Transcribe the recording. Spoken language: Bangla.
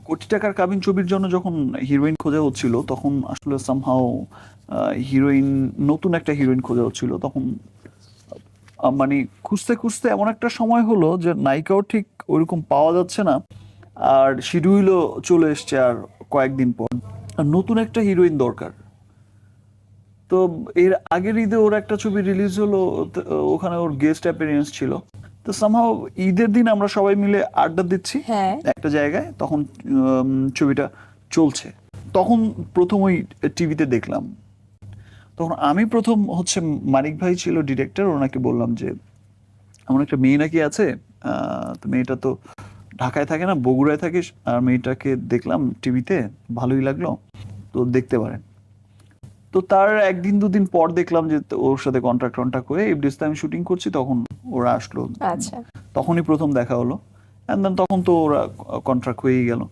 কোটি টাকার কাবিন ছবির জন্য যখন হিরোইন খোঁজা হচ্ছিল তখন আসলে সামহাও হিরোইন, নতুন একটা হিরোইন খোঁজা হচ্ছিল তখন। মানে খুঁজতে খুঁজতে এমন একটা সময় হলো যে নায়িকাও ঠিক ওইরকম পাওয়া যাচ্ছে না, আর শিডিউলও চলে এসছে আর কয়েকদিন পর, আর নতুন একটা হিরোইন দরকার। তো এর আগের ঈদে ওর একটা ছবি রিলিজ হলো, তো ওখানে ওর গেস্ট অ্যাপিয়ারেন্স ছিল। তো সামহাও ঈদের দিন আমরা সবাই মিলে আড্ডা দিচ্ছি হ্যাঁ। একটা জায়গায়, তখন ছবিটা চলছে। তখন প্রথম ওই টিভিতে দেখলাম। তখন আমি প্রথম হচ্ছে, মানিক ভাই ছিল ডিরেক্টর, ওনাকে বললাম যে এমন একটা মেয়ে নাকি আছে, তো মেয়েটা তো ঢাকায় থাকে না, বগুড়ায় থাকিস, আর মেয়েটাকে দেখলাম টিভিতে, ভালোই লাগলো, তো দেখতে পারেন। তো তার একদিন দুদিন পর দেখলাম যে ওর সাথে কন্ট্রাক্ট হয়ে ইবলিসতে আমি শুটিং করছি, তখন ওরা আসলো, আচ্ছা। তখনই প্রথম দেখা হলো। অ্যান্ড দেন তখন তো ওরা কন্ট্রাক্ট হয়েই গেল।